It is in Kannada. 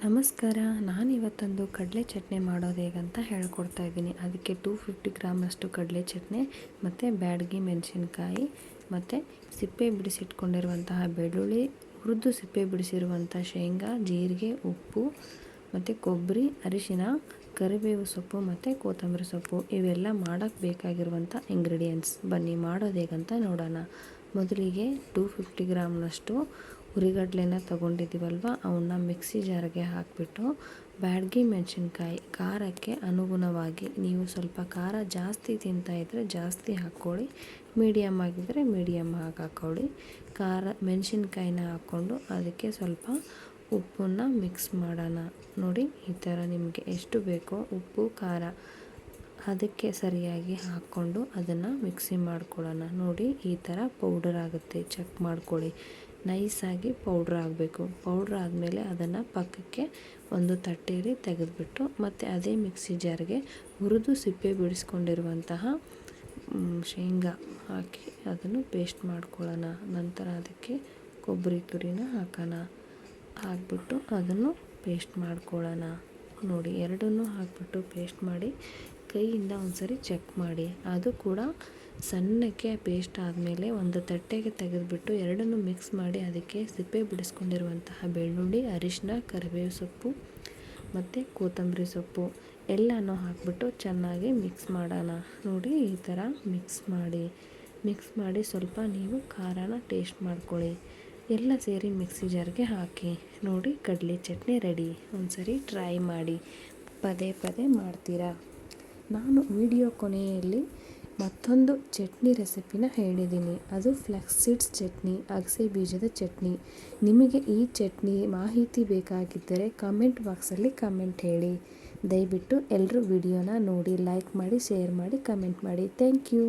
ನಮಸ್ಕಾರ. ನಾನಿವತ್ತೊಂದು ಕಡಲೆ ಚಟ್ನಿ ಮಾಡೋದು ಹೇಗಂತ ಹೇಳ್ಕೊಡ್ತಾ ಇದ್ದೀನಿ. ಅದಕ್ಕೆ 250 ಗ್ರಾಮಷ್ಟು ಕಡಲೆ ಚಟ್ನಿ ಮತ್ತು ಬ್ಯಾಡಗಿ ಮೆಣಸಿನ್ಕಾಯಿ ಮತ್ತು ಸಿಪ್ಪೆ ಬಿಡಿಸಿಟ್ಕೊಂಡಿರುವಂತಹ ಬೆಳ್ಳುಳ್ಳಿ, ಹುರಿದು ಸಿಪ್ಪೆ ಬಿಡಿಸಿರುವಂಥ ಶೇಂಗಾ, ಜೀರಿಗೆ, ಉಪ್ಪು ಮತ್ತು ಕೊಬ್ಬರಿ, ಅರಿಶಿನ, ಕರಿಬೇವು ಸೊಪ್ಪು ಮತ್ತು ಕೊತ್ತಂಬರಿ ಸೊಪ್ಪು ಇವೆಲ್ಲ ಮಾಡೋಕ್ಕೆ ಬೇಕಾಗಿರುವಂಥ ಇಂಗ್ರೀಡಿಯೆಂಟ್ಸ್. ಬನ್ನಿ ಮಾಡೋದು ಹೇಗಂತ ನೋಡೋಣ. ಮೊದಲಿಗೆ 250 ಗ್ರಾಮ್ನಷ್ಟು ಹುರಿಗಡಲೆನ ತೊಗೊಂಡಿದ್ದೀವಲ್ವ, ಅವನ್ನ ಮಿಕ್ಸಿ ಜಾರ್ಗೆ ಹಾಕಿಬಿಟ್ಟು ಬ್ಯಾಡಗಿ ಮೆಣಸಿನ್ಕಾಯಿ ಖಾರಕ್ಕೆ ಅನುಗುಣವಾಗಿ, ನೀವು ಸ್ವಲ್ಪ ಖಾರ ಜಾಸ್ತಿ ತಿಂತಾಯಿದ್ರೆ ಜಾಸ್ತಿ ಹಾಕ್ಕೊಳ್ಳಿ, ಮೀಡಿಯಮ್ ಆಗಿದ್ದರೆ ಮೀಡಿಯಮ್ ಹಾಕ್ಕೊಳ್ಳಿ. ಮೆಣಸಿನ್ಕಾಯಿನ ಹಾಕ್ಕೊಂಡು ಅದಕ್ಕೆ ಸ್ವಲ್ಪ ಉಪ್ಪನ್ನು ಮಿಕ್ಸ್ ಮಾಡೋಣ. ನೋಡಿ, ಈ ಥರ ನಿಮಗೆ ಎಷ್ಟು ಬೇಕೋ ಉಪ್ಪು ಖಾರ ಅದಕ್ಕೆ ಸರಿಯಾಗಿ ಹಾಕ್ಕೊಂಡು ಅದನ್ನು ಮಿಕ್ಸಿ ಮಾಡ್ಕೊಳ್ಳೋಣ. ನೋಡಿ, ಈ ಥರ ಪೌಡರ್ ಆಗುತ್ತೆ, ಚೆಕ್ ಮಾಡ್ಕೊಳ್ಳಿ. ನೈಸಾಗಿ ಪೌಡ್ರ್ ಆಗಬೇಕು. ಪೌಡ್ರ್ ಆದಮೇಲೆ ಅದನ್ನು ಪಕ್ಕಕ್ಕೆ ಒಂದು ತಟ್ಟೆಯಲ್ಲಿ ತೆಗೆದುಬಿಟ್ಟು ಮತ್ತು ಅದೇ ಮಿಕ್ಸಿ ಜಾರ್ಗೆ ಹುರಿದು ಸಿಪ್ಪೆ ಬಿಡಿಸ್ಕೊಂಡಿರುವಂತಹ ಶೇಂಗಾ ಹಾಕಿ ಅದನ್ನು ಪೇಸ್ಟ್ ಮಾಡ್ಕೊಳ್ಳೋಣ. ನಂತರ ಅದಕ್ಕೆ ಕೊಬ್ಬರಿ ತುರಿನ ಹಾಕ್ಬಿಟ್ಟು ಅದನ್ನು ಪೇಸ್ಟ್ ಮಾಡ್ಕೊಳ್ಳೋಣ. ನೋಡಿ, ಎರಡನ್ನೂ ಹಾಕ್ಬಿಟ್ಟು ಪೇಸ್ಟ್ ಮಾಡಿ ಕೈಯಿಂದ ಒಂದ್ಸರಿ ಚೆಕ್ ಮಾಡಿ. ಅದು ಕೂಡ ಸಣ್ಣಕ್ಕೆ ಪೇಸ್ಟ್ ಆದಮೇಲೆ ಒಂದು ತಟ್ಟೆಗೆ ತೆಗೆದುಬಿಟ್ಟು ಎರಡನ್ನೂ ಮಿಕ್ಸ್ ಮಾಡಿ ಅದಕ್ಕೆ ಸಿಪ್ಪೆ ಬಿಡಿಸ್ಕೊಂಡಿರುವಂತಹ ಬೆಳ್ಳುಳ್ಳಿ, ಅರಿಶಿನ, ಕರಿಬೇವು ಸೊಪ್ಪು ಮತ್ತು ಕೊತ್ತಂಬರಿ ಸೊಪ್ಪು ಎಲ್ಲನೂ ಹಾಕ್ಬಿಟ್ಟು ಚೆನ್ನಾಗಿ ಮಿಕ್ಸ್ ಮಾಡೋಣ. ನೋಡಿ, ಈ ಥರ ಮಿಕ್ಸ್ ಮಾಡಿ ಸ್ವಲ್ಪ ನೀವು ಖಾರನ ಟೇಸ್ಟ್ ಮಾಡ್ಕೊಳ್ಳಿ. ಎಲ್ಲ ಸೇರಿ ಮಿಕ್ಸಿ ಜಾರ್ಗೆ ಹಾಕಿ. ನೋಡಿ, ಕಡಲೆ ಚಟ್ನಿ ರೆಡಿ. ಒಂದ್ಸರಿ ಟ್ರೈ ಮಾಡಿ, ಪದೇ ಪದೇ ಮಾಡ್ತೀರಾ. ನಾನು ವಿಡಿಯೋ ಕೊನೆಯಲ್ಲಿ ಮತ್ತೊಂದು ಚಟ್ನಿ ರೆಸಿಪಿನ ಹೇಳಿದ್ದೀನಿ. ಅದು ಫ್ಲೆಕ್ಸ್ ಸೀಡ್ಸ್ ಚಟ್ನಿ, ಅಗಸೆ ಬೀಜದ ಚಟ್ನಿ. ನಿಮಗೆ ಈ ಚಟ್ನಿ ಮಾಹಿತಿ ಬೇಕಾಗಿದ್ದರೆ ಕಮೆಂಟ್ ಬಾಕ್ಸಲ್ಲಿ ಕಮೆಂಟ್ ಹೇಳಿ. ದಯವಿಟ್ಟು ಎಲ್ಲರೂ ವಿಡಿಯೋನ ನೋಡಿ, ಲೈಕ್ ಮಾಡಿ, ಶೇರ್ ಮಾಡಿ, ಕಮೆಂಟ್ ಮಾಡಿ. Thank you.